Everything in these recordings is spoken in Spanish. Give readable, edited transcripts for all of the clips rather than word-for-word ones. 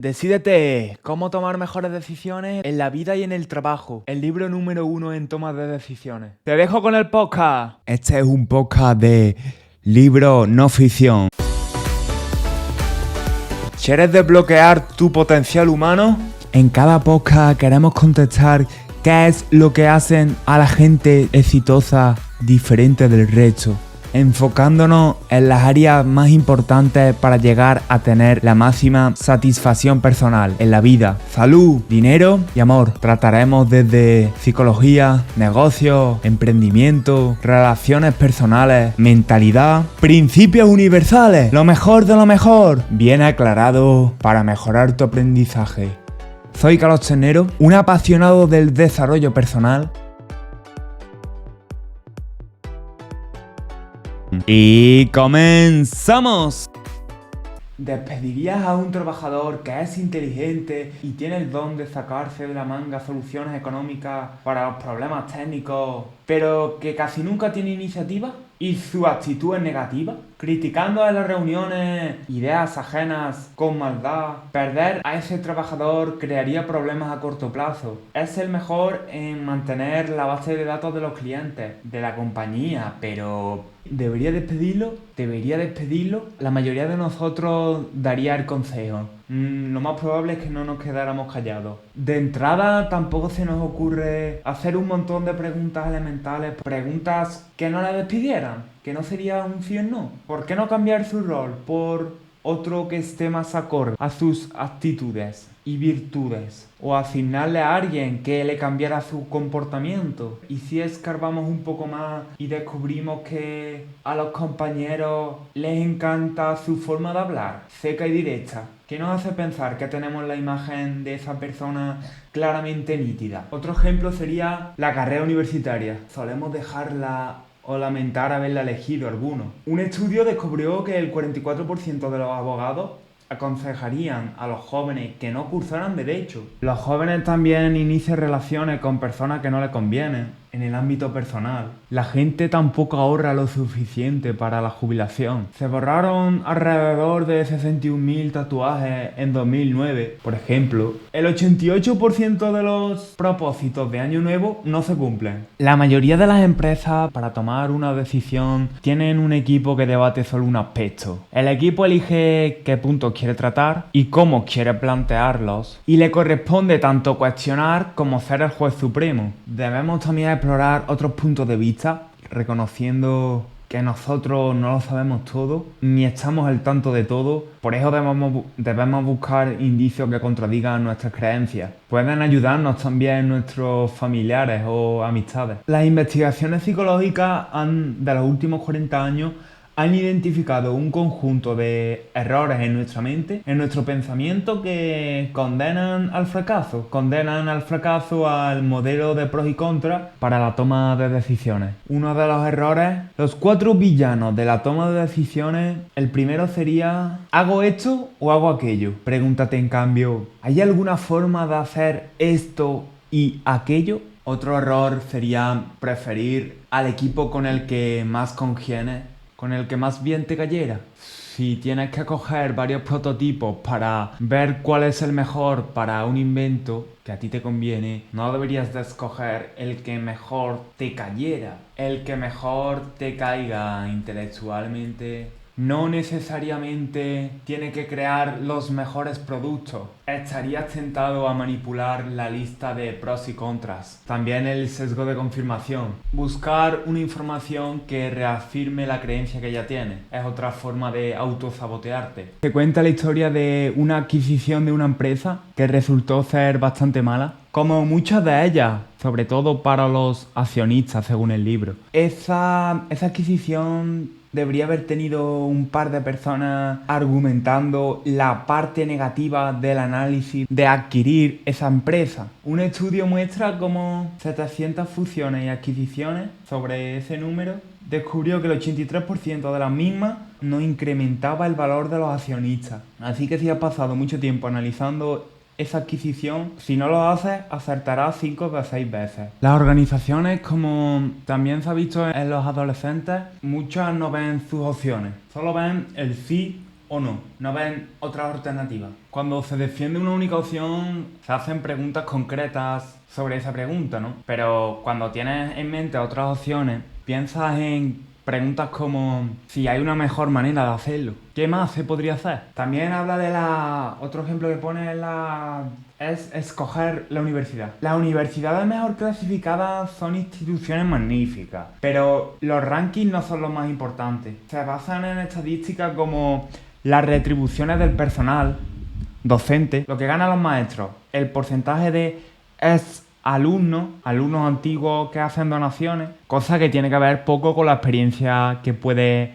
Decídete cómo tomar mejores decisiones en la vida y en el trabajo. El libro número 1 en toma de decisiones. Te dejo con el podcast. Este es un podcast de libro no ficción. ¿Quieres desbloquear tu potencial humano? En cada podcast queremos contestar qué es lo que hacen a la gente exitosa diferente del resto, enfocándonos en las áreas más importantes para llegar a tener la máxima satisfacción personal en la vida: salud, dinero y amor. Trataremos desde psicología, negocios, emprendimiento, relaciones personales, mentalidad, principios universales, lo mejor de lo mejor, bien aclarado para mejorar tu aprendizaje. Soy Carlos Ternero, un apasionado del desarrollo personal. Y comenzamos. ¿Despedirías a un trabajador que es inteligente y tiene el don de sacarse de la manga soluciones económicas para los problemas técnicos, pero que casi nunca tiene iniciativa? ¿Y su actitud es negativa? Criticando en las reuniones ideas ajenas con maldad. Perder a ese trabajador crearía problemas a corto plazo. Es el mejor en mantener la base de datos de los clientes, de la compañía, pero ¿debería despedirlo? ¿Debería despedirlo? La mayoría de nosotros daría el consejo. Lo más probable es que no nos quedáramos callados. De entrada, tampoco se nos ocurre hacer un montón de preguntas elementales, preguntas que no le despidieran, que no sería un sí o no. ¿Por qué no cambiar su rol por otro que esté más acorde a sus actitudes y virtudes? O asignarle a alguien que le cambiara su comportamiento. Y si escarbamos un poco más y descubrimos que a los compañeros les encanta su forma de hablar, seca y directa, que nos hace pensar que tenemos la imagen de esa persona claramente nítida. Otro ejemplo sería la carrera universitaria. Solemos dejarla o lamentar haberla elegido alguno. Un estudio descubrió que el 44% de los abogados aconsejarían a los jóvenes que no cursaran derecho. Los jóvenes también inician relaciones con personas que no les convienen en el ámbito personal. La gente tampoco ahorra lo suficiente para la jubilación. Se borraron alrededor de 61.000 tatuajes en 2009, por ejemplo. El 88% de los propósitos de Año Nuevo no se cumplen. La mayoría de las empresas, para tomar una decisión, tienen un equipo que debate solo un aspecto. El equipo elige qué puntos quiere tratar y cómo quiere plantearlos, y le corresponde tanto cuestionar como ser el juez supremo. Debemos también explorar otros puntos de vista, reconociendo que nosotros no lo sabemos todo, ni estamos al tanto de todo. Por eso debemos buscar indicios que contradigan nuestras creencias. Pueden ayudarnos también nuestros familiares o amistades. Las investigaciones psicológicas de los últimos 40 años han identificado un conjunto de errores en nuestra mente, en nuestro pensamiento, que condenan al fracaso al modelo de pros y contras para la toma de decisiones. Uno de los errores, los 4 villanos de la toma de decisiones, el primero sería: ¿hago esto o hago aquello? Pregúntate en cambio: ¿hay alguna forma de hacer esto y aquello? Otro error sería preferir al equipo con el que más congienes, con el que más bien te cayera. Si tienes que coger varios prototipos para ver cuál es el mejor para un invento que a ti te conviene, no deberías de escoger el que mejor te cayera. El que mejor te caiga intelectualmente no necesariamente tiene que crear los mejores productos. Estarías tentado a manipular la lista de pros y contras. También el sesgo de confirmación. Buscar una información que reafirme la creencia que ya tienes. Es otra forma de autosabotearte. Te cuenta la historia de una adquisición de una empresa que resultó ser bastante mala, como muchas de ellas, sobre todo para los accionistas, según el libro. Esa adquisición debería haber tenido un par de personas argumentando la parte negativa del análisis de adquirir esa empresa. Un estudio muestra cómo 700 fusiones y adquisiciones sobre ese número descubrió que el 83% de las mismas no incrementaba el valor de los accionistas. Así que si has pasado mucho tiempo analizando esa adquisición, si no lo haces, acertarás 5 de 6 veces. Las organizaciones, como también se ha visto en los adolescentes, muchas no ven sus opciones. Solo ven el sí o no? ¿No ven otras alternativas? Cuando se defiende una única opción, se hacen preguntas concretas sobre esa pregunta, ¿no? Pero cuando tienes en mente otras opciones, piensas en preguntas como si hay una mejor manera de hacerlo. ¿Qué más se podría hacer? También habla de otro ejemplo que pone es escoger la universidad. Las universidades mejor clasificadas son instituciones magníficas, pero los rankings no son los más importantes. Se basan en estadísticas como las retribuciones del personal docente, lo que ganan los maestros, el porcentaje de alumnos antiguos que hacen donaciones, cosa que tiene que ver poco con la experiencia que puede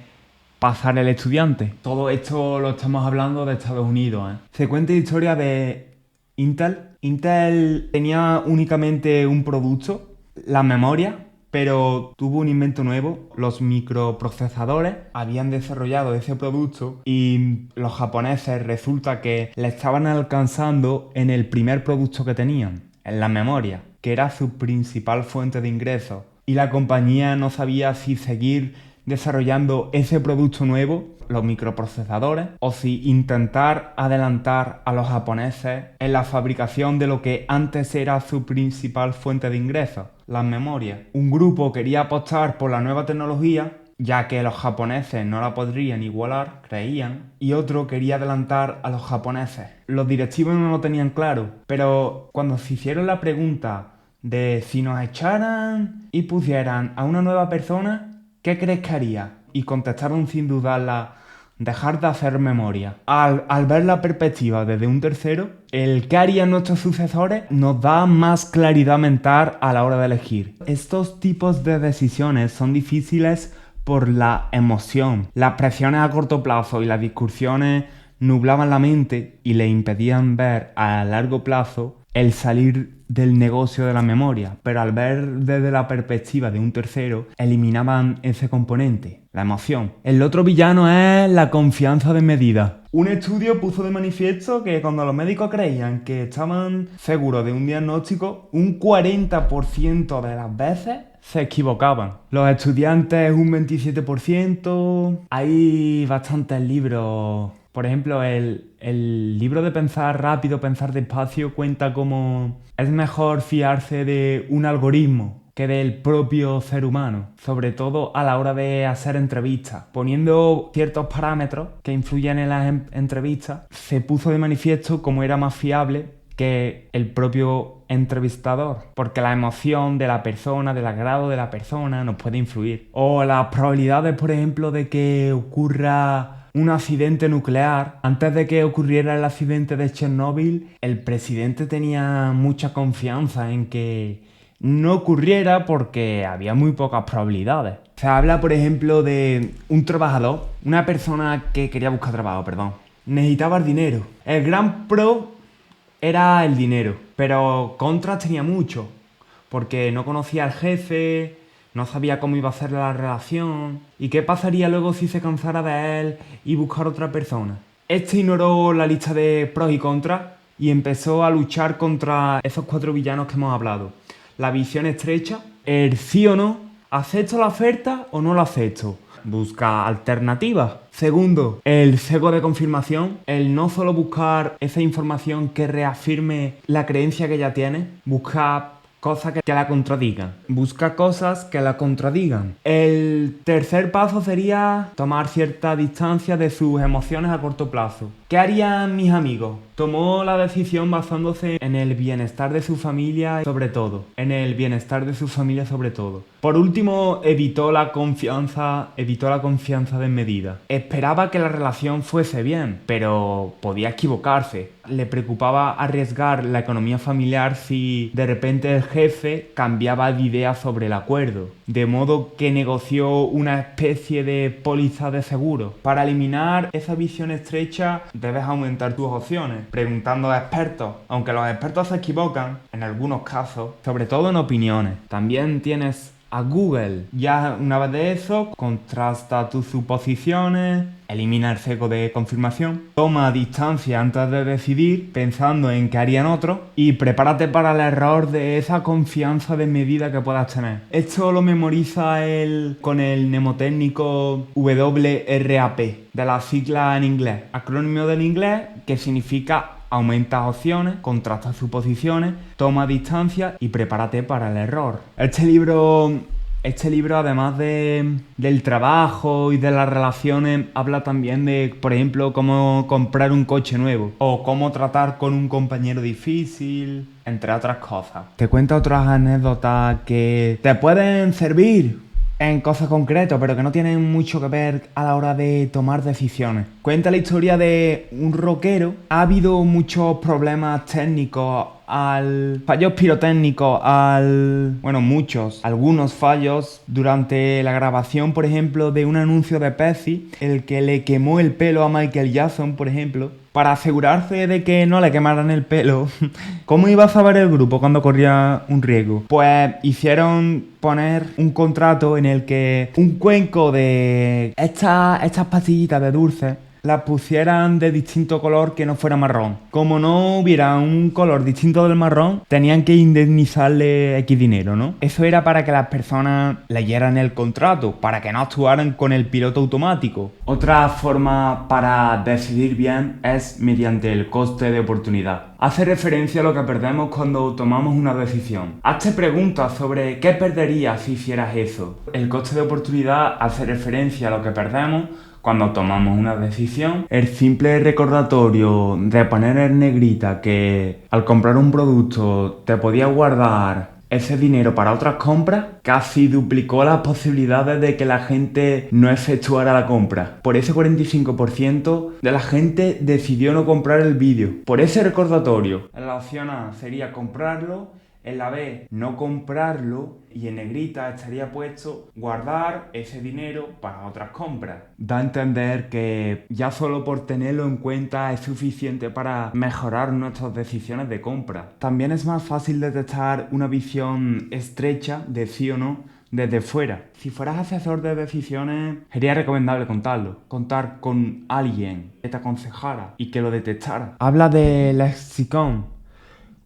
pasar el estudiante. Todo esto lo estamos hablando de Estados Unidos, ¿eh? Se cuenta historia de Intel. Intel tenía únicamente un producto, la memoria, pero tuvo un invento nuevo, los microprocesadores. Habían desarrollado ese producto y los japoneses resulta que le estaban alcanzando en el primer producto que tenían, en la memoria, que era su principal fuente de ingresos. Y la compañía no sabía si seguir desarrollando ese producto nuevo, los microprocesadores, o si intentar adelantar a los japoneses en la fabricación de lo que antes era su principal fuente de ingresos, las memorias. Un grupo quería apostar por la nueva tecnología, ya que los japoneses no la podrían igualar, creían, y otro quería adelantar a los japoneses. Los directivos no lo tenían claro, pero cuando se hicieron la pregunta de si nos echaran y pusieran a una nueva persona, ¿qué crees que haría? Y contestaron sin dudarla, dejar de hacer memoria. Al ver la perspectiva desde un tercero, el qué harían nuestros sucesores nos da más claridad mental a la hora de elegir. Estos tipos de decisiones son difíciles por la emoción. Las presiones a corto plazo y las discusiones nublaban la mente y le impedían ver a largo plazo el salir del negocio de la memoria, pero al ver desde la perspectiva de un tercero, eliminaban ese componente, la emoción. El otro villano es la confianza desmedida. Un estudio puso de manifiesto que cuando los médicos creían que estaban seguros de un diagnóstico, un 40% de las veces se equivocaban. Los estudiantes un 27%. Hay bastantes libros. Por ejemplo, el libro de Pensar rápido, pensar despacio cuenta cómo es mejor fiarse de un algoritmo que del propio ser humano, sobre todo a la hora de hacer entrevistas. Poniendo ciertos parámetros que influyen en las entrevistas, se puso de manifiesto cómo era más fiable que el propio entrevistador, porque la emoción de la persona, del agrado de la persona nos puede influir. O las probabilidades, por ejemplo, de que ocurra un accidente nuclear. Antes de que ocurriera el accidente de Chernóbil, el presidente tenía mucha confianza en que no ocurriera porque había muy pocas probabilidades. Se habla, por ejemplo, de un trabajador, una persona que quería buscar trabajo, necesitaba el dinero. El gran pro era el dinero, pero contras tenía mucho, porque no conocía al jefe, no sabía cómo iba a ser la relación y qué pasaría luego si se cansara de él y buscar otra persona. Este ignoró la lista de pros y contras y empezó a luchar contra esos 4 villanos que hemos hablado. La visión estrecha, el sí o no, ¿acepto la oferta o no la acepto? Busca alternativas. Segundo, el sesgo de confirmación, el no solo buscar esa información que reafirme la creencia que ya tiene, busca cosas que la contradigan. Busca cosas que la contradigan. El tercer paso sería tomar cierta distancia de sus emociones a corto plazo. ¿Qué harían mis amigos? Tomó la decisión basándose en el bienestar de su familia sobre todo. Por último, evitó la confianza desmedida. Esperaba que la relación fuese bien, pero podía equivocarse. Le preocupaba arriesgar la economía familiar si de repente el jefe cambiaba de idea sobre el acuerdo. De modo que negoció una especie de póliza de seguro. Para eliminar esa visión estrecha, debes aumentar tus opciones, preguntando a expertos. Aunque los expertos se equivocan, en algunos casos, sobre todo en opiniones. También tienes a Google. Ya una vez de eso, contrasta tus suposiciones elimina el sesgo de confirmación, toma distancia antes de decidir, pensando en qué harían otros, y prepárate para el error de esa confianza desmedida que puedas tener. Esto lo memoriza él con el mnemotécnico WRAP, de las siglas en inglés, acrónimo del inglés que significa aumenta opciones, contrasta suposiciones, toma distancia y prepárate para el error. Este libro, además del trabajo y de las relaciones, habla también de, por ejemplo, cómo comprar un coche nuevo o cómo tratar con un compañero difícil, entre otras cosas. Te cuenta otras anécdotas que te pueden servir en cosas concretas, pero que no tienen mucho que ver a la hora de tomar decisiones. Cuenta la historia de un rockero. Ha habido muchos problemas técnicos, fallos pirotécnicos, algunos fallos durante la grabación, por ejemplo, de un anuncio de Pepsi, el que le quemó el pelo a Michael Jackson, por ejemplo. Para asegurarse de que no le quemaran el pelo, ¿cómo iba a saber el grupo cuando corría un riesgo? Pues hicieron poner un contrato en el que un cuenco de estas pastillitas de dulce las pusieran de distinto color que no fuera marrón. Como no hubiera un color distinto del marrón, tenían que indemnizarle X dinero, ¿no? Eso era para que las personas leyeran el contrato, para que no actuaran con el piloto automático. Otra forma para decidir bien es mediante el coste de oportunidad. Hace referencia a lo que perdemos cuando tomamos una decisión. Hazte preguntas sobre qué perderías si hicieras eso. El coste de oportunidad hace referencia a lo que perdemos cuando tomamos una decisión. El simple recordatorio de poner en negrita que al comprar un producto te podías guardar ese dinero para otras compras casi duplicó las posibilidades de que la gente no efectuara la compra. Por ese 45% de la gente decidió no comprar el vídeo. Por ese recordatorio. En la opción A sería comprarlo, en la B no comprarlo y en negrita estaría puesto guardar ese dinero para otras compras. Da a entender que ya solo por tenerlo en cuenta es suficiente para mejorar nuestras decisiones de compra. También es más fácil detectar una visión estrecha de sí o no desde fuera. Si fueras asesor de decisiones, sería recomendable contar con alguien que te aconsejara y que lo detectara. Habla de Lexicon,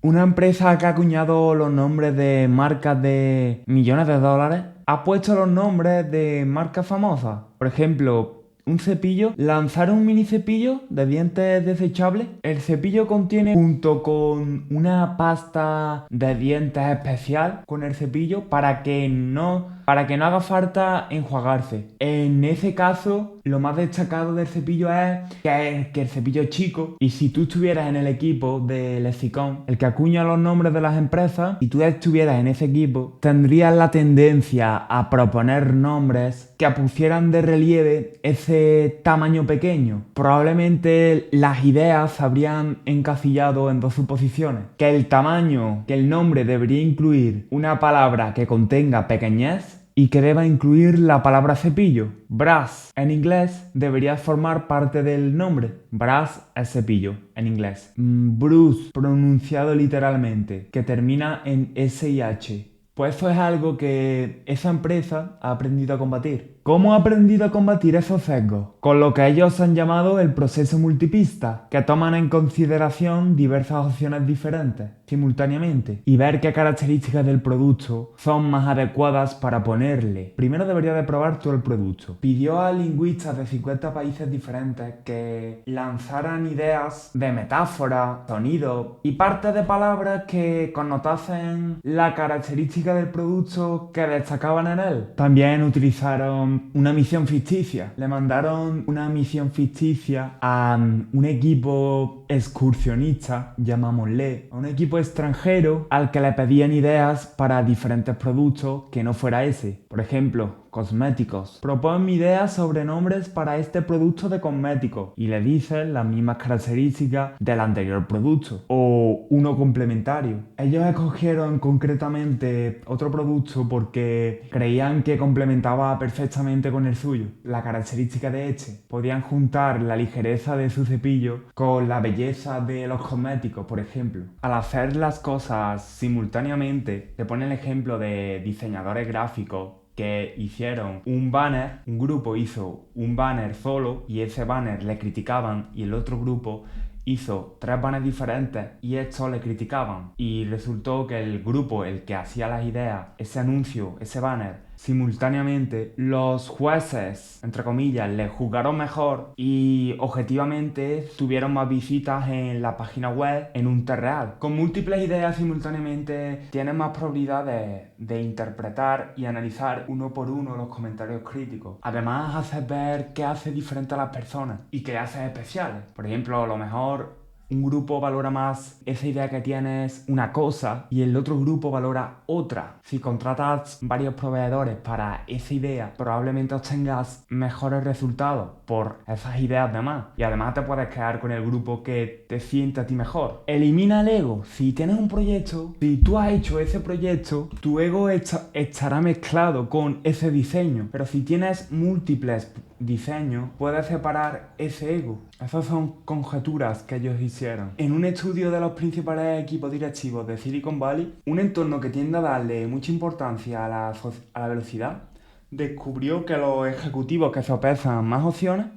una empresa que ha acuñado los nombres de marcas de millones de dólares. Ha puesto los nombres de marcas famosas. Por ejemplo, un cepillo. Lanzaron un mini cepillo de dientes desechables. El cepillo contiene, junto con una pasta de dientes especial con el cepillo, para que no haga falta enjuagarse. En ese caso, lo más destacado del cepillo es que el cepillo es chico, y si tú estuvieras en el equipo de Lexicon, el que acuña los nombres de las empresas, y tú estuvieras en ese equipo, tendrías la tendencia a proponer nombres que pusieran de relieve ese tamaño pequeño. Probablemente las ideas se habrían encasillado en dos suposiciones: que el tamaño, que el nombre debería incluir una palabra que contenga pequeñez, y que deba incluir la palabra cepillo. Brass en inglés debería formar parte del nombre. Brass es cepillo en inglés. Bruce, pronunciado literalmente, que termina en SIH. Pues eso es algo que esa empresa ha aprendido a combatir. ¿Cómo ha aprendido a combatir esos sesgos? Con lo que ellos han llamado el proceso multipista, que toman en consideración diversas opciones diferentes simultáneamente y ver qué características del producto son más adecuadas para ponerle. Primero debería de probar todo el producto. Pidió a lingüistas de 50 países diferentes que lanzaran ideas de metáforas, sonidos y partes de palabras que connotasen la característica del producto que destacaban en él. También utilizaron una misión ficticia. Le mandaron una misión ficticia a un equipo excursionista, llamámosle, a un equipo extranjero al que le pedían ideas para diferentes productos que no fuera ese. Por ejemplo, cosméticos. Proponme ideas sobre nombres para este producto de cosméticos y le dicen las mismas características del anterior producto o uno complementario. Ellos escogieron concretamente otro producto porque creían que complementaba perfectamente con el suyo. La característica de este: podían juntar la ligereza de su cepillo con la belleza de los cosméticos, por ejemplo. Al hacer las cosas simultáneamente, te pone el ejemplo de diseñadores gráficos que hicieron un banner, un grupo hizo un banner solo y ese banner le criticaban y el otro grupo hizo 3 banners diferentes y estos le criticaban. Y resultó que el grupo, el que hacía las ideas, ese anuncio, ese banner, simultáneamente los jueces, entre comillas, le juzgaron mejor y objetivamente tuvieron más visitas en la página web en un test real. Con múltiples ideas simultáneamente tienes más probabilidades de interpretar y analizar uno por uno los comentarios críticos. Además, haces ver qué hace diferente a las personas y qué hace especiales. Por ejemplo, a lo mejor un grupo valora más esa idea que tienes una cosa y el otro grupo valora otra. Si contratas varios proveedores para esa idea, probablemente obtengas mejores resultados por esas ideas de más. Y además te puedes quedar con el grupo que te siente a ti mejor. Elimina el ego. Si tienes un proyecto, si tú has hecho ese proyecto, tu ego estará mezclado con ese diseño. Pero si tienes múltiples diseños, puedes separar ese ego. Esas son conjeturas que ellos hicieron. En un estudio de los principales equipos directivos de Silicon Valley, un entorno que tiende a darle mucha importancia a la velocidad, descubrió que los ejecutivos que sopesan más opciones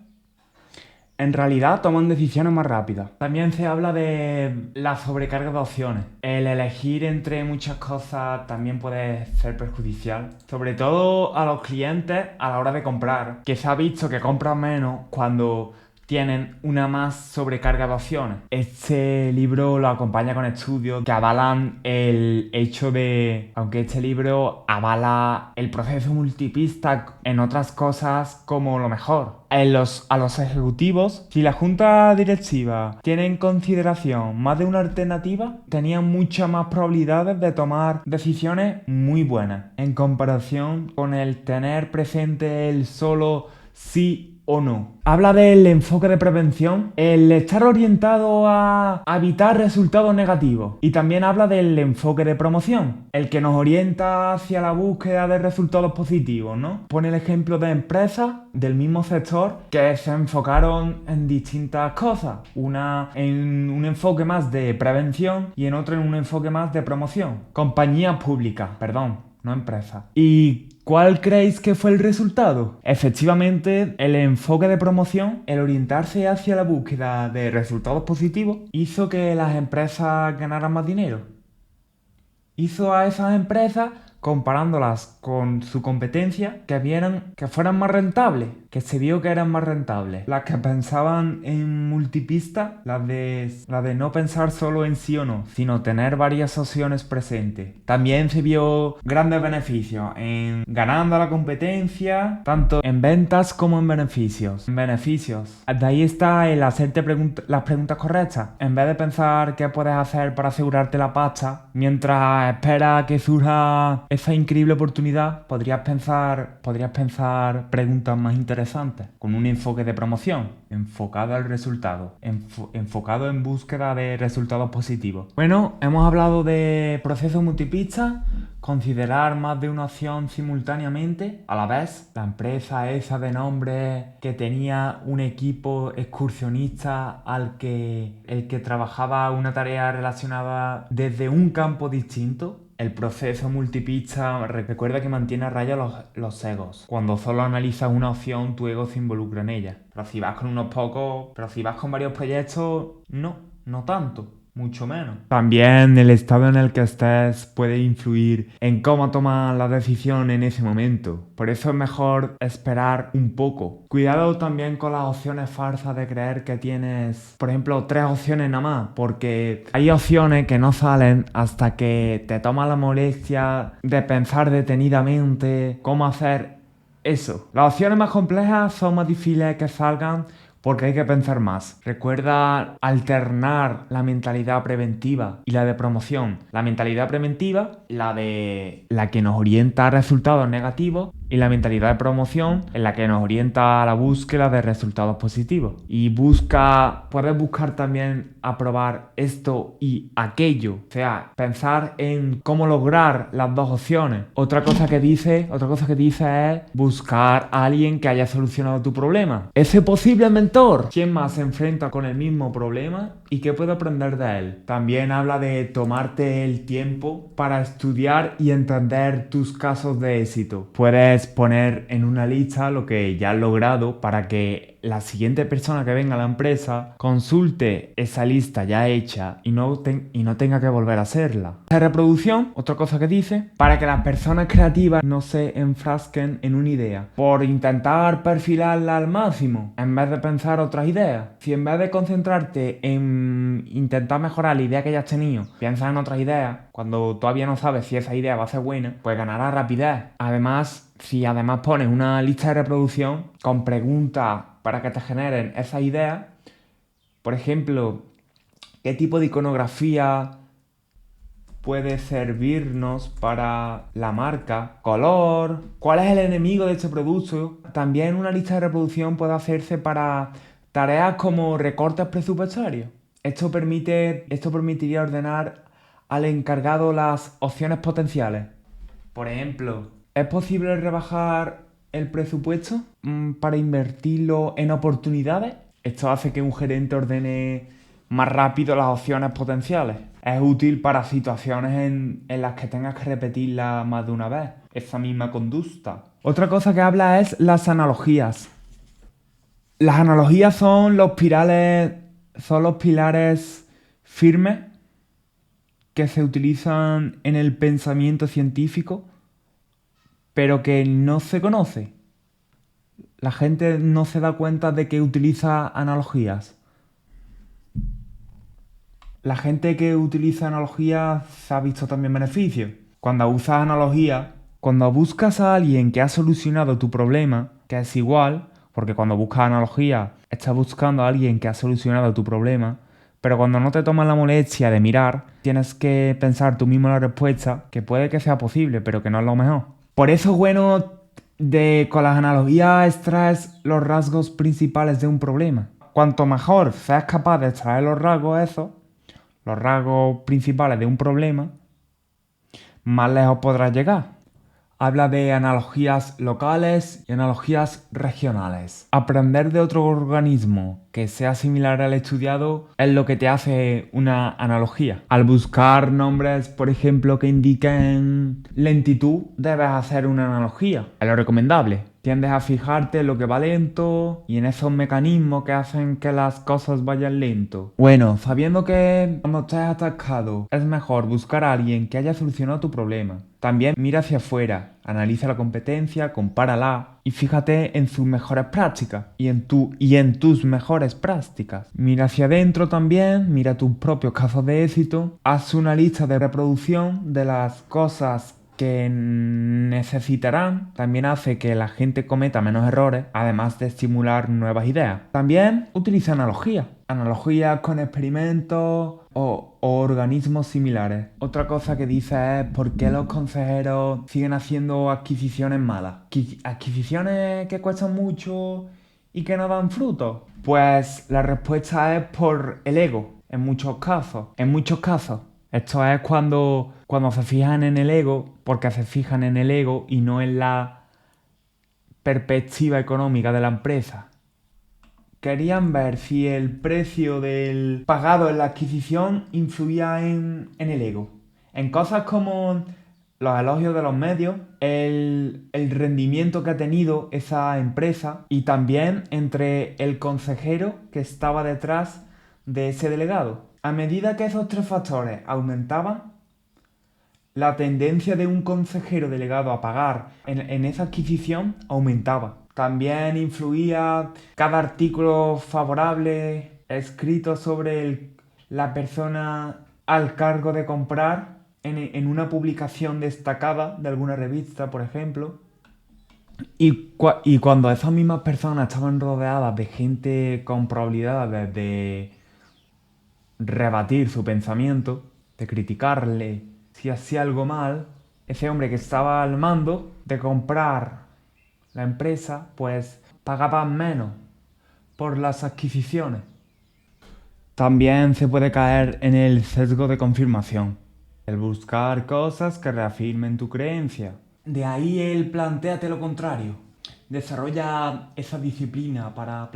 en realidad toman decisiones más rápidas. También se habla de la sobrecarga de opciones. El elegir entre muchas cosas también puede ser perjudicial, sobre todo a los clientes a la hora de comprar, que se ha visto que compran menos cuando tienen una más sobrecarga de opciones. Este libro lo acompaña con estudios que avalan el hecho de, aunque este libro avala el proceso multipista en otras cosas como lo mejor. A los ejecutivos, si la junta directiva tiene en consideración más de una alternativa, tenían muchas más probabilidades de tomar decisiones muy buenas, en comparación con el tener presente el solo sí o no. Habla del enfoque de prevención, el estar orientado a evitar resultados negativos. Y también habla del enfoque de promoción, el que nos orienta hacia la búsqueda de resultados positivos, ¿no? Pone el ejemplo de empresas del mismo sector que se enfocaron en distintas cosas. Una en un enfoque más de prevención y en otra en un enfoque más de promoción. Compañías públicas, perdón, no empresas. ¿Y cuál creéis que fue el resultado? Efectivamente, el enfoque de promoción, el orientarse hacia la búsqueda de resultados positivos, hizo que las empresas ganaran más dinero. Hizo a esas empresas, comparándolas con su competencia, que fueran más rentables, que se vio que eran más rentables. Las que pensaban en multipista, las de no pensar solo en sí o no, sino tener varias opciones presentes. También se vio grandes beneficios en ganando a la competencia, tanto en ventas como en beneficios. De ahí está el hacerte las preguntas correctas. En vez de pensar qué puedes hacer para asegurarte la pasta, mientras esperas que surja esa increíble oportunidad, podrías pensar preguntas más interesantes, con un enfoque de promoción, enfocado al resultado, enfocado en búsqueda de resultados positivos. Bueno, hemos hablado de procesos multipista, considerar más de una opción simultáneamente a la vez. La empresa esa de nombre que tenía un equipo excursionista el que trabajaba una tarea relacionada desde un campo distinto. El proceso multipista recuerda que mantiene a raya los egos. Cuando solo analizas una opción, tu ego se involucra en ella. Pero si vas con varios proyectos, no tanto. Mucho menos. También el estado en el que estés puede influir en cómo tomas la decisión en ese momento. Por eso es mejor esperar un poco. Cuidado también con las opciones falsas de creer que tienes, por ejemplo, 3 opciones nada más, porque hay opciones que no salen hasta que te tomas la molestia de pensar detenidamente cómo hacer eso. Las opciones más complejas son más difíciles que salgan porque hay que pensar más. Recuerda alternar la mentalidad preventiva y la de promoción. La mentalidad preventiva, la que nos orienta a resultados negativos, y la mentalidad de promoción en la que nos orienta a la búsqueda de resultados positivos. Y puedes buscar también aprobar esto y aquello, o sea, pensar en cómo lograr las dos opciones. Otra cosa que dice es buscar a alguien que haya solucionado tu problema. Ese posible mentor, ¿quién más se enfrenta con el mismo problema y qué puede aprender de él? También habla de tomarte el tiempo para estudiar y entender tus casos de éxito. Puedes poner en una lista lo que ya has logrado para que la siguiente persona que venga a la empresa consulte esa lista ya hecha y no tenga que volver a hacerla. La reproducción, otra cosa que dice, para que las personas creativas no se enfrasquen en una idea por intentar perfilarla al máximo en vez de pensar otras ideas. Si en vez de concentrarte en intentar mejorar la idea que ya has tenido, piensas en otras ideas, cuando todavía no sabes si esa idea va a ser buena, pues ganarás rapidez. Si además pones una lista de reproducción con preguntas para que te generen esas ideas, por ejemplo, ¿qué tipo de iconografía puede servirnos para la marca? ¿Color? ¿Cuál es el enemigo de este producto? También una lista de reproducción puede hacerse para tareas como recortes presupuestarios. Esto permitiría ordenar al encargado las opciones potenciales. Por ejemplo, ¿es posible rebajar el presupuesto para invertirlo en oportunidades? Esto hace que un gerente ordene más rápido las opciones potenciales. Es útil para situaciones en las que tengas que repetirla más de una vez, esa misma conducta. Otra cosa que habla es las analogías. Las analogías son los pilares firmes que se utilizan en el pensamiento científico, pero que no se conoce. La gente no se da cuenta de que utiliza analogías. La gente que utiliza analogías se ha visto también beneficios. Cuando usas analogías, cuando buscas a alguien que ha solucionado tu problema, que es igual, porque cuando buscas analogías estás buscando a alguien que ha solucionado tu problema, pero cuando no te tomas la molestia de mirar, tienes que pensar tú mismo la respuesta, que puede que sea posible, pero que no es lo mejor. Por eso es bueno con las analogías extraes los rasgos principales de un problema. Cuanto mejor seas capaz de extraer los rasgos principales de un problema, más lejos podrás llegar. Habla de analogías locales y analogías regionales. Aprender de otro organismo que sea similar al estudiado es lo que te hace una analogía. Al buscar nombres, por ejemplo, que indiquen lentitud, debes hacer una analogía. Es lo recomendable. Tiendes a fijarte en lo que va lento y en esos mecanismos que hacen que las cosas vayan lento. Bueno, sabiendo que cuando estés atascado es mejor buscar a alguien que haya solucionado tu problema. También mira hacia afuera, analiza la competencia, compárala y fíjate en sus mejores prácticas y en tus mejores prácticas. Mira hacia adentro también, mira tus propios casos de éxito, haz una lista de reproducción de las cosas que necesitarán. También hace que la gente cometa menos errores, además de estimular nuevas ideas. También utiliza analogías con experimentos o organismos similares. Otra cosa que dice es por qué los consejeros siguen haciendo adquisiciones malas. Adquisiciones que cuestan mucho y que no dan frutos. Pues la respuesta es por el ego, en muchos casos. Esto es cuando se fijan en el ego, porque se fijan en el ego y no en la perspectiva económica de la empresa. Querían ver si el precio del pagado en la adquisición influía en el ego. En cosas como los elogios de los medios, el rendimiento que ha tenido esa empresa y también entre el consejero que estaba detrás de ese delegado. A medida que esos tres factores aumentaban, la tendencia de un consejero delegado a pagar en esa adquisición aumentaba. También influía cada artículo favorable escrito sobre la persona al cargo de comprar en una publicación destacada de alguna revista, por ejemplo. Y cuando esas mismas personas estaban rodeadas de gente con probabilidades de rebatir su pensamiento, de criticarle si hacía algo mal, ese hombre que estaba al mando de comprar la empresa pues pagaba menos por las adquisiciones. También se puede caer en el sesgo de confirmación, el buscar cosas que reafirmen tu creencia. De ahí el plantéate lo contrario. Desarrolla esa disciplina para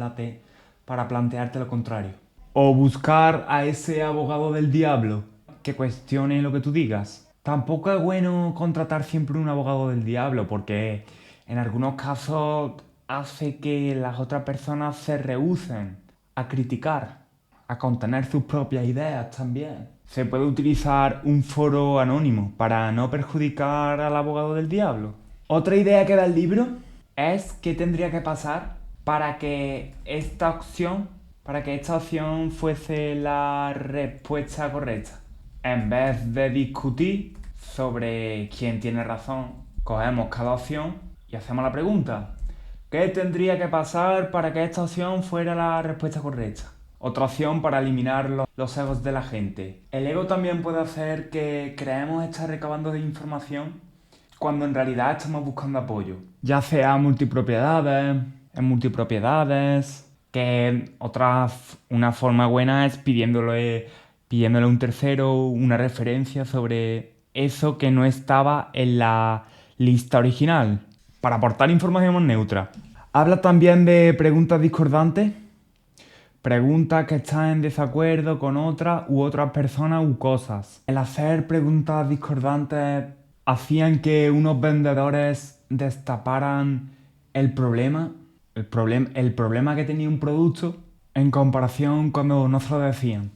plantearte lo contrario. O buscar a ese abogado del diablo que cuestione lo que tú digas. Tampoco es bueno contratar siempre un abogado del diablo porque en algunos casos hace que las otras personas se rehúsen a criticar, a contener sus propias ideas también. Se puede utilizar un foro anónimo para no perjudicar al abogado del diablo. Otra idea que da el libro es qué tendría que pasar para que esta opción fuese la respuesta correcta. En vez de discutir sobre quién tiene razón, cogemos cada opción y hacemos la pregunta: ¿qué tendría que pasar para que esta opción fuera la respuesta correcta? Otra opción para eliminar los egos de la gente. El ego también puede hacer que creemos estar recabando de información cuando en realidad estamos buscando apoyo. Ya sea en multipropiedades, que una forma buena es pidiéndole a un tercero una referencia sobre eso que no estaba en la lista original, para aportar información neutra. Habla también de preguntas discordantes, preguntas que están en desacuerdo con otras personas u cosas. El hacer preguntas discordantes hacían que unos vendedores destaparan el problema que tenía un producto en comparación cuando no se lo decían.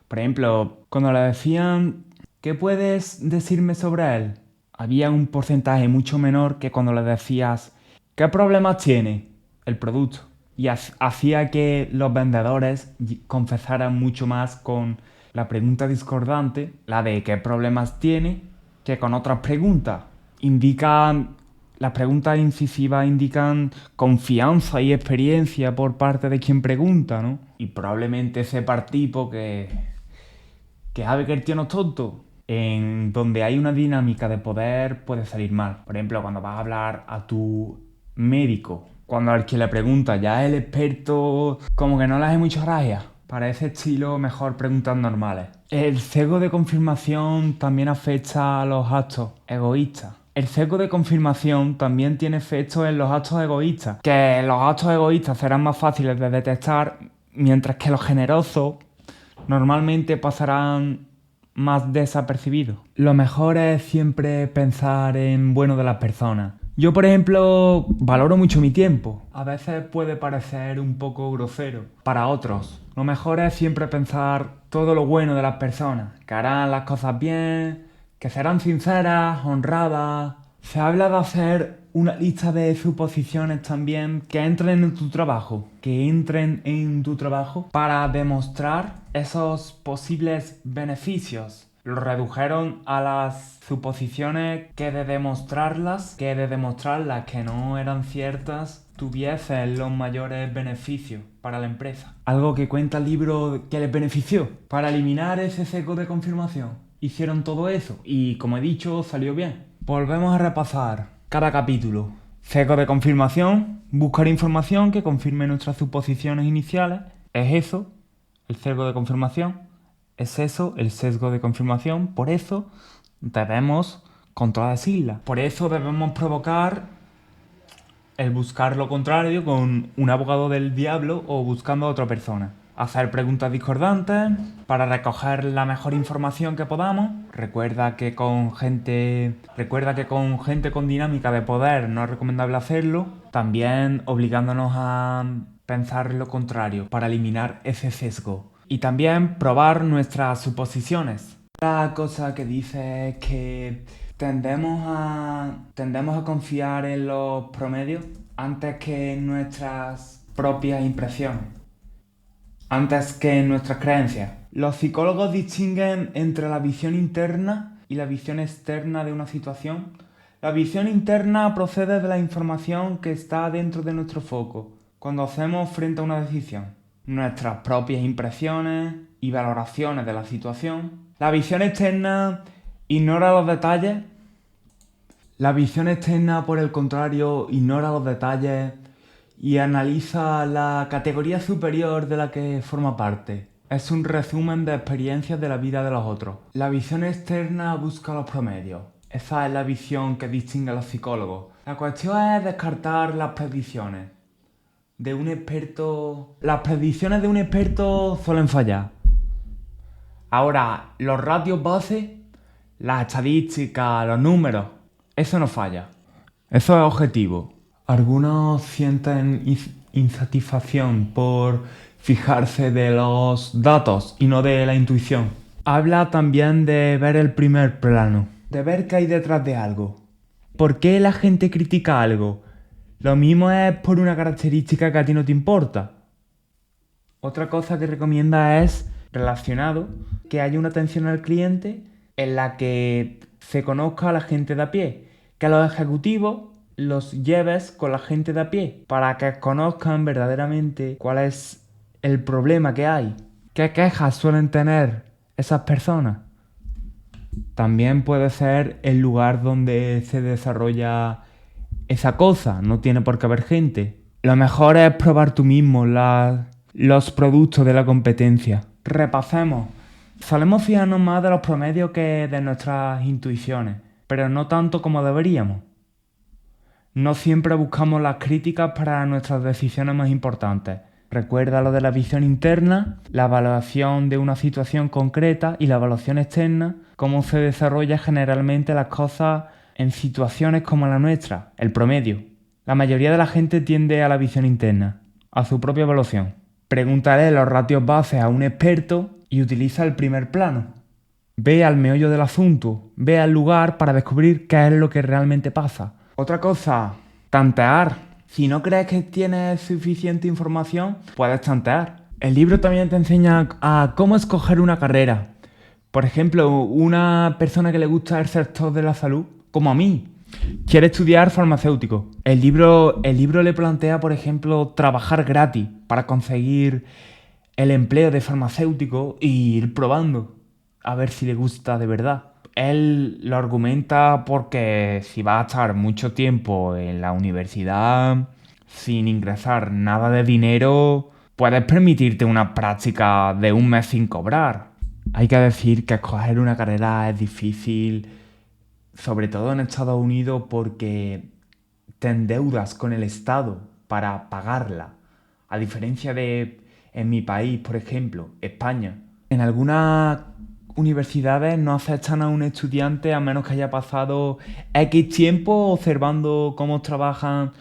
Por ejemplo, cuando le decían: ¿qué puedes decirme sobre él? Había un porcentaje mucho menor que cuando le decías: ¿qué problemas tiene el producto? Y hacía que los vendedores confesaran mucho más con la pregunta discordante, la de ¿qué problemas tiene?, que con otras preguntas. Las preguntas incisivas indican confianza y experiencia por parte de quien pregunta, ¿no? Y probablemente sepa el tipo que sabe que el tío no es tonto. En donde hay una dinámica de poder puede salir mal. Por ejemplo, cuando vas a hablar a tu médico, cuando al que le pregunta ya el experto como que no le hace mucha gracia. Para ese estilo, mejor preguntas normales. El sesgo de confirmación también afecta a los actos egoístas. El sesgo de confirmación también tiene efectos en los actos egoístas, que los actos egoístas serán más fáciles de detectar, mientras que los generosos normalmente pasarán más desapercibidos. Lo mejor es siempre pensar en bueno de las personas. Yo, por ejemplo, valoro mucho mi tiempo. A veces puede parecer un poco grosero para otros. Lo mejor es siempre pensar todo lo bueno de las personas, que harán las cosas bien, que serán sinceras, honradas. Se habla de hacer una lista de suposiciones también que entren en tu trabajo. Para demostrar esos posibles beneficios. Lo redujeron a las suposiciones que de demostrarlas que no eran ciertas tuviesen los mayores beneficios para la empresa. Algo que cuenta el libro que les benefició. Para eliminar ese sesgo de confirmación, hicieron todo eso y, como he dicho, salió bien. Volvemos a repasar cada capítulo. Sesgo de confirmación: buscar información que confirme nuestras suposiciones iniciales. Es eso, el sesgo de confirmación. Es eso, el sesgo de confirmación. Por eso debemos contradecirla. Por eso debemos provocar el buscar lo contrario con un abogado del diablo o buscando a otra persona. Hacer preguntas discordantes para recoger la mejor información que podamos. Recuerda que con gente con dinámica de poder no es recomendable hacerlo. También obligándonos a pensar lo contrario para eliminar ese sesgo. Y también probar nuestras suposiciones. La cosa que dice es que tendemos a confiar en los promedios antes que en nuestras propias impresiones, antes que en nuestras creencias. Los psicólogos distinguen entre la visión interna y la visión externa de una situación. La visión interna procede de la información que está dentro de nuestro foco cuando hacemos frente a una decisión, nuestras propias impresiones y valoraciones de la situación. La visión externa ignora los detalles. La visión externa, por el contrario, ignora los detalles y analiza la categoría superior de la que forma parte. Es un resumen de experiencias de la vida de los otros. La visión externa busca los promedios. Esa es la visión que distingue a los psicólogos. La cuestión es descartar las predicciones de un experto. Las predicciones de un experto suelen fallar. Ahora, los ratios base, las estadísticas, los números, eso no falla. Eso es objetivo. Algunos sienten insatisfacción por fijarse de los datos y no de la intuición. Habla también de ver el primer plano, de ver qué hay detrás de algo. ¿Por qué la gente critica algo? Lo mismo es por una característica que a ti no te importa. Otra cosa que recomienda es, relacionado, que haya una atención al cliente en la que se conozca a la gente de a pie, que los ejecutivos los lleves con la gente de a pie para que conozcan verdaderamente cuál es el problema que hay, qué quejas suelen tener esas personas. También puede ser el lugar donde se desarrolla esa cosa, no tiene por qué haber gente. Lo mejor es probar tú mismo los productos de la competencia. Repasemos. Solemos fijarnos más de los promedios que de nuestras intuiciones, pero no tanto como deberíamos. No siempre buscamos las críticas para nuestras decisiones más importantes. Recuerda lo de la visión interna, la evaluación de una situación concreta y la evaluación externa, cómo se desarrolla generalmente las cosas en situaciones como la nuestra, el promedio. La mayoría de la gente tiende a la visión interna, a su propia evaluación. Pregúntale los ratios bases a un experto y utiliza el primer plano. Ve al meollo del asunto, ve al lugar para descubrir qué es lo que realmente pasa. Otra cosa, tantear. Si no crees que tienes suficiente información, puedes tantear. El libro también te enseña a cómo escoger una carrera. Por ejemplo, una persona que le gusta el sector de la salud, como a mí, quiere estudiar farmacéutico. El libro le plantea, por ejemplo, trabajar gratis para conseguir el empleo de farmacéutico e ir probando a ver si le gusta de verdad. Él lo argumenta porque si vas a estar mucho tiempo en la universidad sin ingresar nada de dinero, puedes permitirte una práctica de un mes sin cobrar. Hay que decir que escoger una carrera es difícil, sobre todo en Estados Unidos, porque te endeudas con el Estado para pagarla. A diferencia de en mi país, por ejemplo, España. En algunas universidades no aceptan a un estudiante a menos que haya pasado X tiempo observando cómo trabajan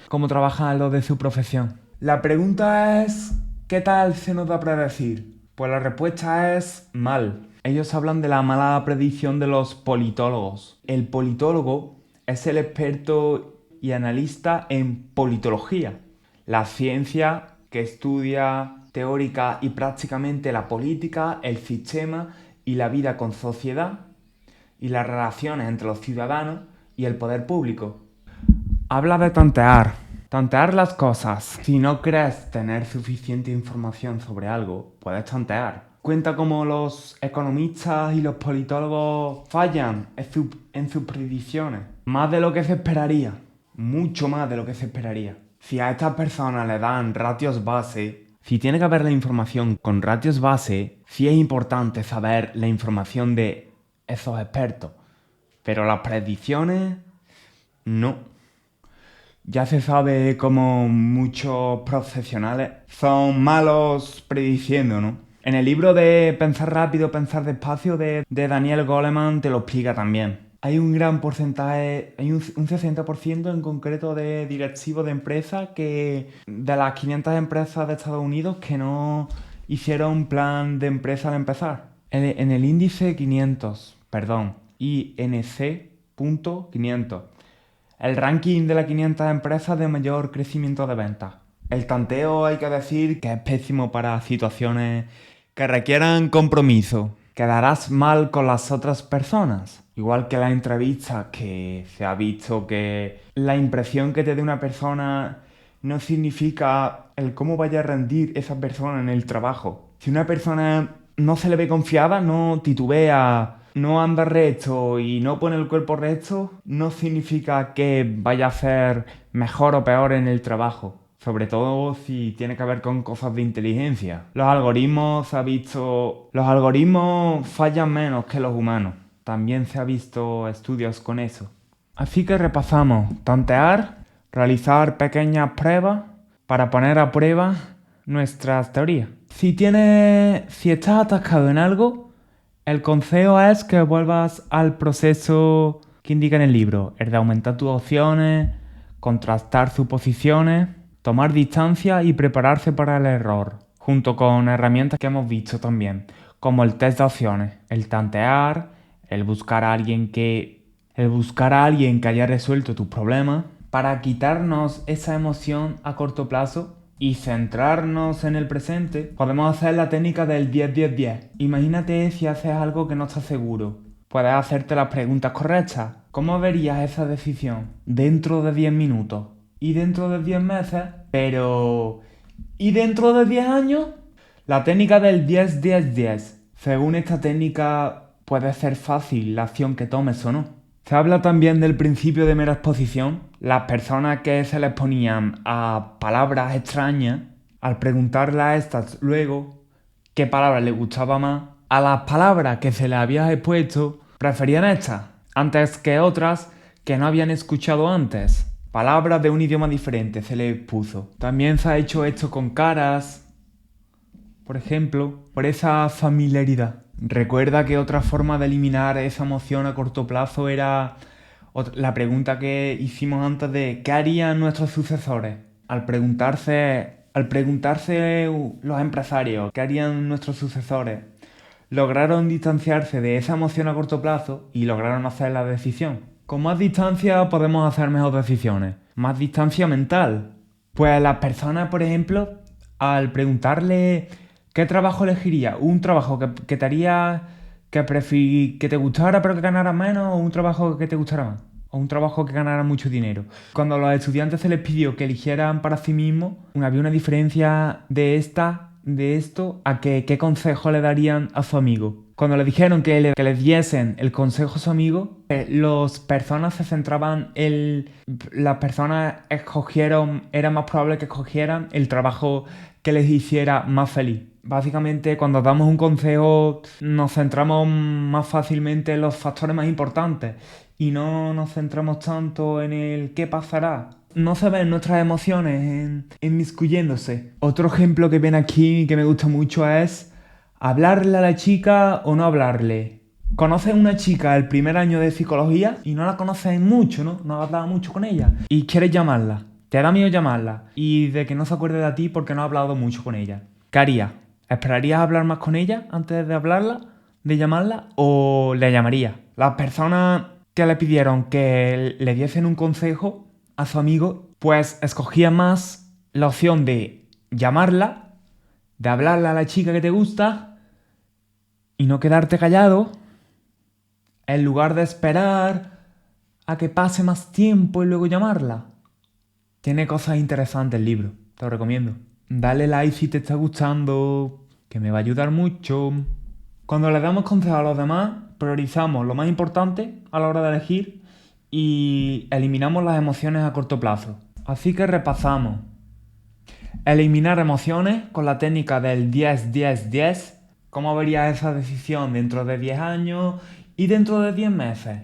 los de su profesión. La pregunta es, ¿qué tal se nos da a predecir? Pues la respuesta es mal. Ellos hablan de la mala predicción de los politólogos. El politólogo es el experto y analista en politología, la ciencia que estudia teórica y prácticamente la política, el sistema y la vida con sociedad y las relaciones entre los ciudadanos y el poder público. Habla de tantear las cosas. Si no crees tener suficiente información sobre algo, puedes tantear. Cuenta cómo los economistas y los politólogos fallan en sus predicciones. Más de lo que se esperaría. Mucho más de lo que se esperaría. Si a estas personas le dan ratios base, si tiene que haber la información con ratios base, sí es importante saber la información de esos expertos. Pero las predicciones, no. Ya se sabe cómo muchos profesionales son malos prediciendo, ¿no? En el libro de Pensar rápido, pensar despacio de Daniel Goleman te lo explica también. Hay un gran porcentaje, hay un 60% en concreto de directivos de empresas que, de las 500 empresas de Estados Unidos, que no hicieron un plan de empresa al empezar. En el índice 500, INC.500, el ranking de las 500 empresas de mayor crecimiento de ventas. El tanteo, hay que decir, que es pésimo para situaciones que requieran compromiso. Quedarás mal con las otras personas. Igual que la entrevista, que se ha visto que la impresión que te dé una persona no significa el cómo vaya a rendir esa persona en el trabajo. Si una persona no se le ve confiada, no titubea, no anda recto y no pone el cuerpo recto, no significa que vaya a ser mejor o peor en el trabajo. Sobre todo si tiene que ver con cosas de inteligencia. Los algoritmos fallan menos que los humanos. También se ha visto estudios con eso. Así que repasamos: tantear, realizar pequeñas pruebas para poner a prueba nuestras teorías. Si estás atascado en algo, el consejo es que vuelvas al proceso que indica en el libro, el de aumentar tus opciones, contrastar suposiciones, tomar distancia y prepararse para el error, junto con herramientas que hemos visto también, como el test de opciones, el tantear, el buscar a alguien que haya resuelto tus problemas, para quitarnos esa emoción a corto plazo y centrarnos en el presente. Podemos hacer la técnica del 10-10-10. Imagínate si haces algo que no estás seguro. Puedes hacerte las preguntas correctas. ¿Cómo verías esa decisión dentro de 10 minutos? ¿Y dentro de 10 meses? ¿Y dentro de 10 años? La técnica del 10-10-10. Según esta técnica, puede ser fácil la acción que tomes o no. Se habla también del principio de mera exposición. Las personas que se les ponían a palabras extrañas, al preguntarle a estas luego qué palabra les gustaba más, a las palabras que se les había expuesto, preferían estas antes que otras que no habían escuchado antes. Palabras de un idioma diferente se les puso. También se ha hecho esto con caras, por ejemplo, por esa familiaridad. Recuerda que otra forma de eliminar esa emoción a corto plazo era la pregunta que hicimos antes de ¿qué harían nuestros sucesores? Al preguntarse los empresarios ¿qué harían nuestros sucesores? Lograron distanciarse de esa emoción a corto plazo y lograron hacer la decisión. Con más distancia podemos hacer mejores decisiones. Más distancia mental. Pues las personas, por ejemplo, al preguntarle ¿qué trabajo elegiría? ¿Un trabajo que te haría que te gustara pero que ganaras menos, o un trabajo que te gustara más? O un trabajo que ganara mucho dinero. Cuando a los estudiantes se les pidió que eligieran para sí mismos, había una diferencia de esto a qué consejo le darían a su amigo. Cuando le dijeron que le diesen el consejo a su amigo, las personas se centraban las personas era más probable que escogieran el trabajo que les hiciera más feliz. Básicamente, cuando damos un consejo, nos centramos más fácilmente en los factores más importantes y no nos centramos tanto en el qué pasará. No se ven nuestras emociones inmiscuyéndose. Otro ejemplo que viene aquí que me gusta mucho es hablarle a la chica o no hablarle. Conoces una chica el primer año de psicología y no la conoces mucho, ¿no? No has hablado mucho con ella y quieres llamarla. Te da miedo llamarla y de que no se acuerde de ti porque no has hablado mucho con ella. ¿Qué harías? ¿Esperarías hablar más con ella antes de hablarla, de llamarla, o le llamarías? Las personas que le pidieron que le diesen un consejo a su amigo, pues escogían más la opción de llamarla, de hablarle a la chica que te gusta y no quedarte callado, en lugar de esperar a que pase más tiempo y luego llamarla. Tiene cosas interesantes el libro, te lo recomiendo. Dale like si te está gustando, que me va a ayudar mucho. Cuando le damos consejos a los demás, priorizamos lo más importante a la hora de elegir y eliminamos las emociones a corto plazo. Así que repasamos. Eliminar emociones con la técnica del 10-10-10. ¿Cómo verías esa decisión dentro de 10 años y dentro de 10 meses?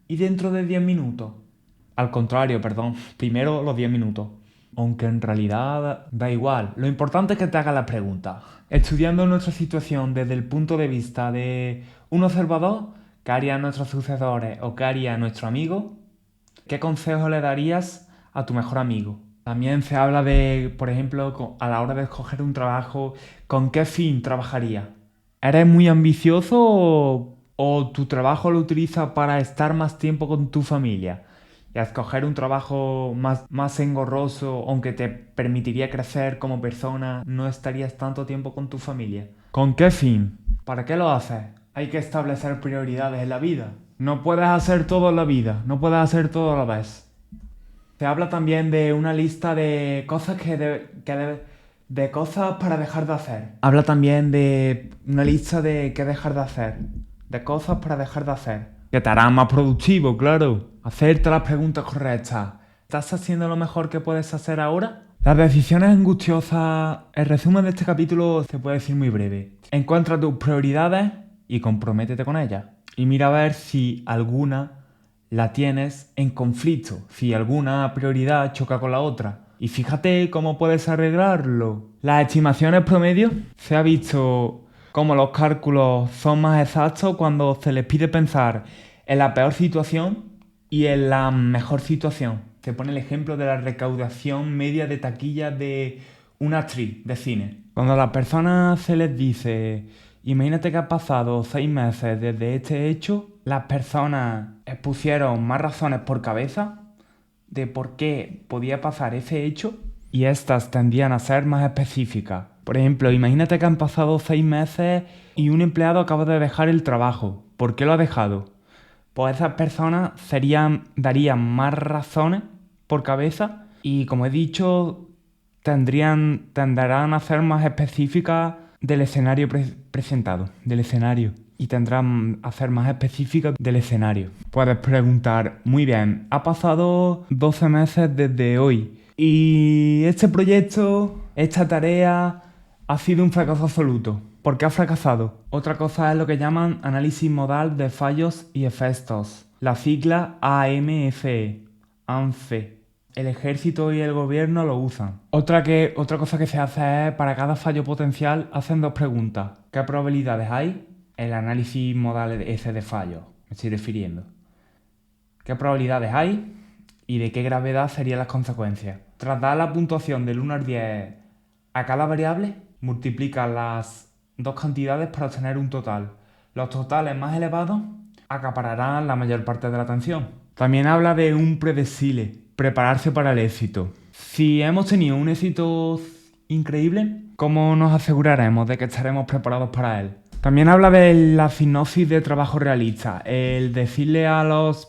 ¿Y dentro de 10 minutos? Al contrario, perdón. Primero los 10 minutos. Aunque en realidad da igual. Lo importante es que te hagas la pregunta. Estudiando nuestra situación desde el punto de vista de un observador, ¿qué harían nuestros sucesores o qué haría nuestro amigo? ¿Qué consejo le darías a tu mejor amigo? También se habla de, por ejemplo, a la hora de escoger un trabajo, ¿con qué fin trabajaría? ¿Eres muy ambicioso o tu trabajo lo utilizas para estar más tiempo con tu familia? Y a escoger un trabajo más engorroso, aunque te permitiría crecer como persona, no estarías tanto tiempo con tu familia. ¿Con qué fin? ¿Para qué lo haces? Hay que establecer prioridades en la vida. No puedes hacer todo en la vida, no puedes hacer todo a la vez. Se habla también de una lista de cosas de cosas para dejar de hacer. Habla también de una lista de qué dejar de hacer. de cosas para dejar de hacer. Que te harán más productivo, claro. Hacerte las preguntas correctas. ¿Estás haciendo lo mejor que puedes hacer ahora? Las decisiones angustiosas. El resumen de este capítulo se puede decir muy breve. Encuentra tus prioridades y comprométete con ellas. Y mira a ver si alguna la tienes en conflicto, si alguna prioridad choca con la otra. Y fíjate cómo puedes arreglarlo. Las estimaciones promedio se ha visto cómo los cálculos son más exactos cuando se les pide pensar en la peor situación y en la mejor situación. Se pone el ejemplo de la recaudación media de taquilla de una actriz de cine. Cuando a las personas se les dice, imagínate que ha pasado 6 meses desde este hecho, las personas expusieron más razones por cabeza de por qué podía pasar ese hecho y estas tendían a ser más específicas. Por ejemplo, imagínate que han pasado 6 meses y un empleado acaba de dejar el trabajo. ¿Por qué lo ha dejado? Pues esas personas darían más razones por cabeza y, como he dicho, tenderán a ser más específicas del escenario presentado, del escenario. Y tendrán a ser más específicas del escenario. Puedes preguntar, muy bien, ha pasado 12 meses desde hoy y este proyecto, esta tarea ha sido un fracaso absoluto. ¿Por qué ha fracasado? Otra cosa es lo que llaman análisis modal de fallos y efectos. La sigla AMFE. ANFE. El ejército y el gobierno lo usan. Otra cosa que se hace es, para cada fallo potencial, hacen 2 preguntas. ¿Qué probabilidades hay? El análisis modal ese de fallos, me estoy refiriendo. ¿Qué probabilidades hay? ¿Y de qué gravedad serían las consecuencias? Tras dar la puntuación del 1 al 10 a cada variable, multiplica las 2 cantidades para obtener un total. Los totales más elevados acapararán la mayor parte de la atención. También habla de un predecile, prepararse para el éxito. Si hemos tenido un éxito increíble, ¿cómo nos aseguraremos de que estaremos preparados para él? También habla de la sinopsis de trabajo realista, el decirle a los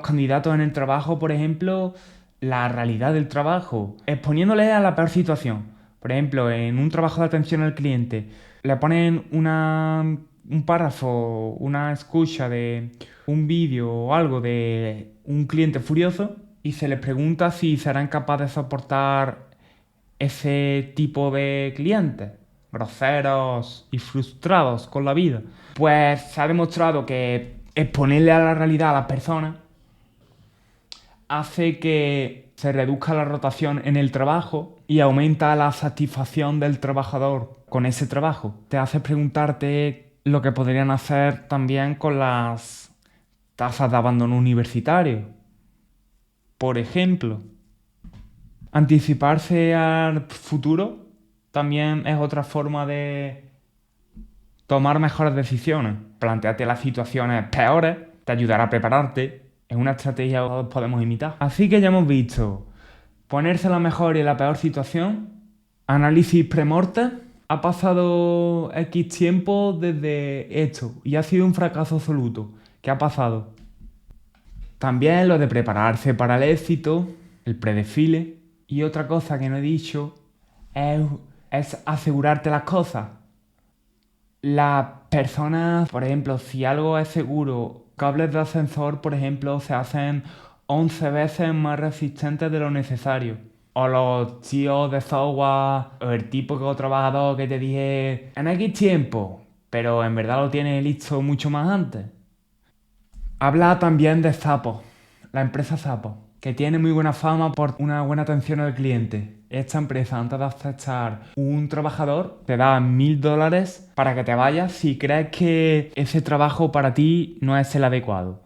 candidatos en el trabajo, por ejemplo, la realidad del trabajo, exponiéndole a la peor situación. Por ejemplo, en un trabajo de atención al cliente, le ponen un párrafo, una escucha de un vídeo o algo de un cliente furioso y se les pregunta si serán capaces de soportar ese tipo de clientes, groseros y frustrados con la vida. Pues se ha demostrado que exponerle a la realidad a las personas hace que se reduzca la rotación en el trabajo y aumenta la satisfacción del trabajador con ese trabajo. Te hace preguntarte lo que podrían hacer también con las tasas de abandono universitario. Por ejemplo, anticiparse al futuro también es otra forma de tomar mejores decisiones. Plantearte las situaciones peores te ayudará a prepararte. Es una estrategia que todos podemos imitar. Así que ya hemos visto ponerse en la mejor y la peor situación, análisis pre-mortem. Ha pasado X tiempo desde esto y ha sido un fracaso absoluto. ¿Qué ha pasado? También lo de prepararse para el éxito, el predefile. Y otra cosa que no he dicho es asegurarte las cosas. Las personas, por ejemplo, si algo es seguro, cables de ascensor, por ejemplo, se hacen 11 veces más resistentes de lo necesario. O los tíos de software, o el típico trabajador que te dije en X tiempo, pero en verdad lo tiene listo mucho más antes. Habla también de Zappos, la empresa Zappos, que tiene muy buena fama por una buena atención al cliente. Esta empresa, antes de aceptar un trabajador, te da $1.000 para que te vayas si crees que ese trabajo para ti no es el adecuado.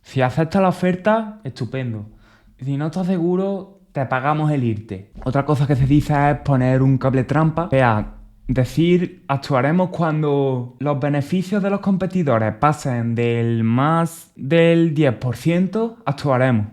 Si aceptas la oferta, estupendo. Si no estás seguro, te pagamos el irte. Otra cosa que se dice es poner un cable trampa. O sea, decir, actuaremos cuando los beneficios de los competidores pasen del más del 10%, actuaremos.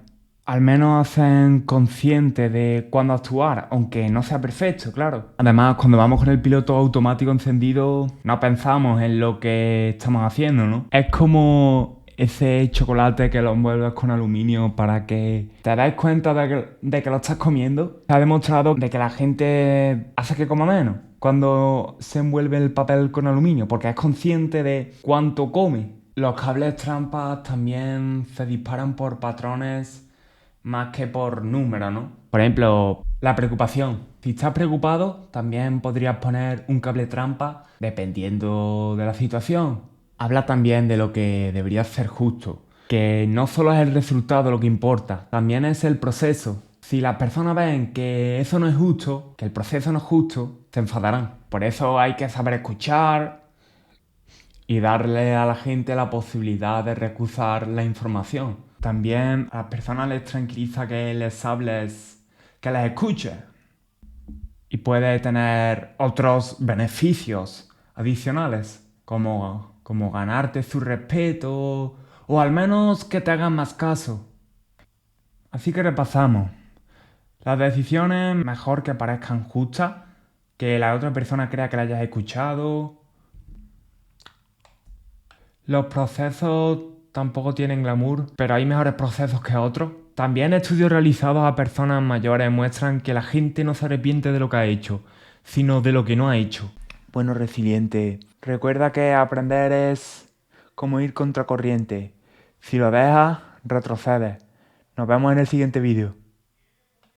Al menos hacen consciente de cuándo actuar, aunque no sea perfecto, claro. Además, cuando vamos con el piloto automático encendido, no pensamos en lo que estamos haciendo, ¿no? Es como ese chocolate que lo envuelves con aluminio para que te des cuenta de que lo estás comiendo. Se ha demostrado de que la gente hace que coma menos. cuando se envuelve el papel con aluminio, porque es consciente de cuánto come. Los cables trampas también se disparan por patrones más que por números, ¿no? Por ejemplo, la preocupación. Si estás preocupado, también podrías poner un cable trampa dependiendo de la situación. Habla también de lo que debería ser justo, que no solo es el resultado lo que importa, también es el proceso. Si las personas ven que eso no es justo, que el proceso no es justo, se enfadarán. Por eso hay que saber escuchar y darle a la gente la posibilidad de recusar la información. También a las personas les tranquiliza que les hables, que les escuches. Y puede tener otros beneficios adicionales, como ganarte su respeto o al menos que te hagan más caso. Así que repasamos. Las decisiones mejor que parezcan justas, que la otra persona crea que la hayas escuchado. Los procesos tampoco tienen glamour, pero hay mejores procesos que otros. También estudios realizados a personas mayores muestran que la gente no se arrepiente de lo que ha hecho, sino de lo que no ha hecho. Bueno, resiliente, recuerda que aprender es como ir contracorriente. Si lo dejas, retrocedes. Nos vemos en el siguiente vídeo.